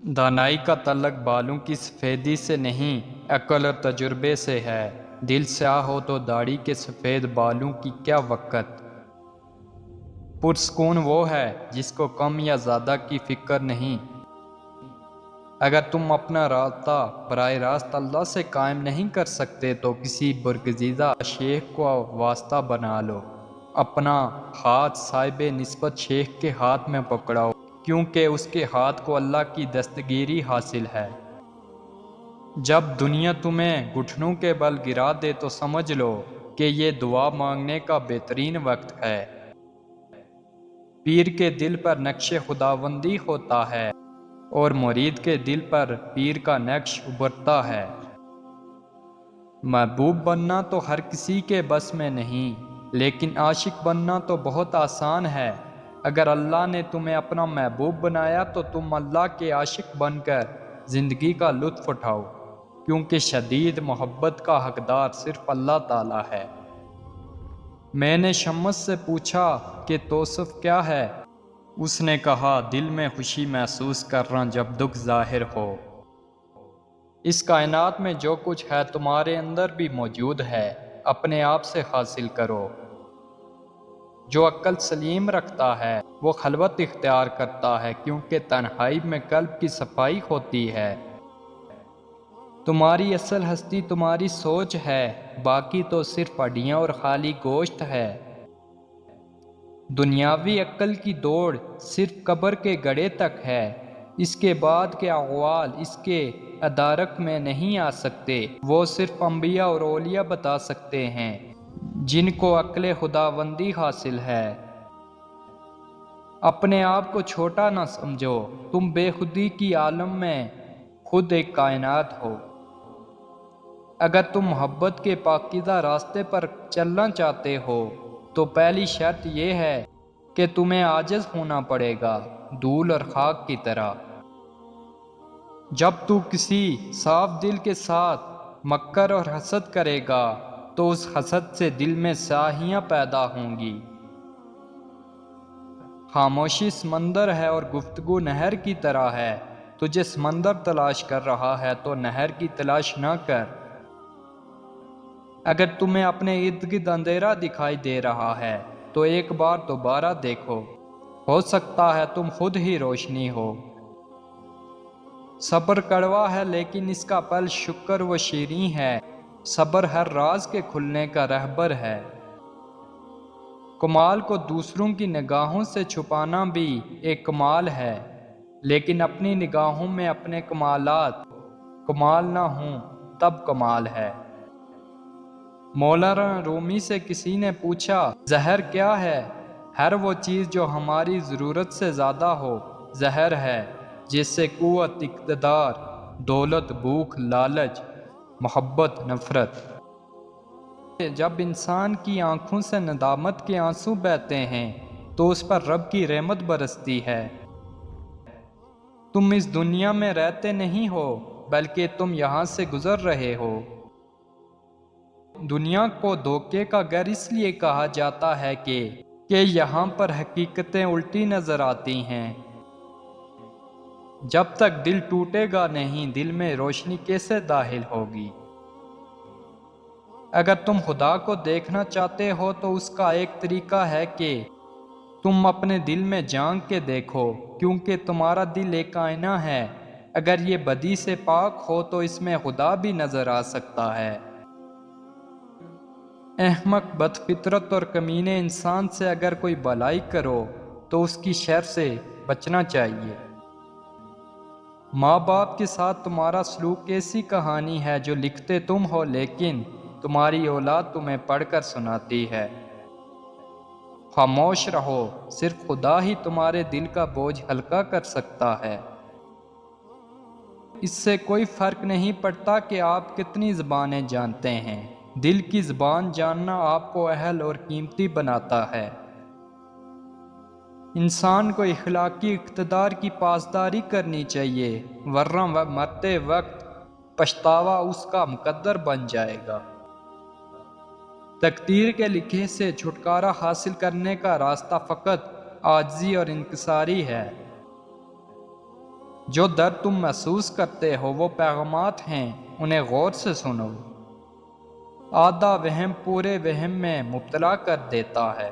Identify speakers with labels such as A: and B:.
A: دانائی کا تعلق بالوں کی سفیدی سے نہیں، عقل اور تجربے سے ہے۔ دل سیاہ ہو تو داڑھی کے سفید بالوں کی کیا وقت۔ پرسکون وہ ہے جس کو کم یا زیادہ کی فکر نہیں۔ اگر تم اپنا رابطہ براہ راست اللہ سے قائم نہیں کر سکتے تو کسی برگزیدہ شیخ کو واسطہ بنا لو۔ اپنا ہاتھ صاحب نسبت شیخ کے ہاتھ میں پکڑاؤ، کیونکہ اس کے ہاتھ کو اللہ کی دستگیری حاصل ہے۔ جب دنیا تمہیں گھٹنوں کے بل گرا دے تو سمجھ لو کہ یہ دعا مانگنے کا بہترین وقت ہے۔ پیر کے دل پر نقش خداوندی ہوتا ہے اور مرید کے دل پر پیر کا نقش ابھرتا ہے۔ محبوب بننا تو ہر کسی کے بس میں نہیں، لیکن عاشق بننا تو بہت آسان ہے۔ اگر اللہ نے تمہیں اپنا محبوب بنایا تو تم اللہ کے عاشق بن کر زندگی کا لطف اٹھاؤ، کیونکہ شدید محبت کا حقدار صرف اللہ تعالی ہے۔ میں نے شمس سے پوچھا کہ توصف کیا ہے؟ اس نے کہا، دل میں خوشی محسوس کرنا جب دکھ ظاہر ہو۔ اس کائنات میں جو کچھ ہے تمہارے اندر بھی موجود ہے، اپنے آپ سے حاصل کرو۔ جو عقل سلیم رکھتا ہے وہ خلوت اختیار کرتا ہے، کیونکہ تنہائی میں قلب کی صفائی ہوتی ہے۔ تمہاری اصل ہستی تمہاری سوچ ہے، باقی تو صرف ہڈیاں اور خالی گوشت ہے۔ دنیاوی عقل کی دوڑ صرف قبر کے گڑھے تک ہے، اس کے بعد کے احوال اس کے ادارک میں نہیں آ سکتے۔ وہ صرف انبیاء اور اولیاء بتا سکتے ہیں جن کو عقل خداوندی حاصل ہے۔ اپنے آپ کو چھوٹا نہ سمجھو، تم بے خودی کی عالم میں خود ایک کائنات ہو۔ اگر تم محبت کے پاکیزہ راستے پر چلنا چاہتے ہو تو پہلی شرط یہ ہے کہ تمہیں عاجز ہونا پڑے گا، دھول اور خاک کی طرح۔ جب تو کسی صاف دل کے ساتھ مکر اور حسد کرے گا تو اس حسد سے دل میں سیاہیاں پیدا ہوں گی۔ خاموشی سمندر ہے اور گفتگو نہر کی طرح ہے۔ تجھے سمندر تلاش کر رہا ہے تو نہر کی تلاش نہ کر۔ اگر تمہیں اپنے ارد گرد اندھیرا دکھائی دے رہا ہے تو ایک بار دوبارہ دیکھو، ہو سکتا ہے تم خود ہی روشنی ہو۔ صبر کڑوا ہے لیکن اس کا پھل شکر و شیریں ہے۔ صبر ہر راز کے کھلنے کا رہبر ہے۔ کمال کو دوسروں کی نگاہوں سے چھپانا بھی ایک کمال ہے، لیکن اپنی نگاہوں میں اپنے کمالات کمال نہ ہوں تب کمال ہے۔ مولانا رومی سے کسی نے پوچھا، زہر کیا ہے؟ ہر وہ چیز جو ہماری ضرورت سے زیادہ ہو زہر ہے، جس سے قوت، اقتدار، دولت، بھوک، لالچ، محبت، نفرت۔ جب انسان کی آنکھوں سے ندامت کے آنسو بہتے ہیں تو اس پر رب کی رحمت برستی ہے۔ تم اس دنیا میں رہتے نہیں ہو بلکہ تم یہاں سے گزر رہے ہو۔ دنیا کو دھوکے کا گھر اس لیے کہا جاتا ہے کہ یہاں پر حقیقتیں الٹی نظر آتی ہیں۔ جب تک دل ٹوٹے گا نہیں، دل میں روشنی کیسے داخل ہوگی؟ اگر تم خدا کو دیکھنا چاہتے ہو تو اس کا ایک طریقہ ہے کہ تم اپنے دل میں جھانک کے دیکھو، کیونکہ تمہارا دل ایک آئینہ ہے۔ اگر یہ بدی سے پاک ہو تو اس میں خدا بھی نظر آ سکتا ہے۔ احمق، بد فطرت اور کمینے انسان سے اگر کوئی بھلائی کرو تو اس کی شر سے بچنا چاہیے۔ ماں باپ کے ساتھ تمہارا سلوک ایسی کہانی ہے جو لکھتے تم ہو لیکن تمہاری اولاد تمہیں پڑھ کر سناتی ہے۔ خاموش رہو، صرف خدا ہی تمہارے دل کا بوجھ ہلکا کر سکتا ہے۔ اس سے کوئی فرق نہیں پڑتا کہ آپ کتنی زبانیں جانتے ہیں، دل کی زبان جاننا آپ کو اہل اور قیمتی بناتا ہے۔ انسان کو اخلاقی اقتدار کی پاسداری کرنی چاہیے، ورنہ مرتے وقت پچھتاوا اس کا مقدر بن جائے گا۔ تقدیر کے لکھے سے چھٹکارا حاصل کرنے کا راستہ فقط عاجزی اور انکساری ہے۔ جو درد تم محسوس کرتے ہو وہ پیغامات ہیں، انہیں غور سے سنو۔ آدھا وہم پورے وہم میں مبتلا کر دیتا ہے۔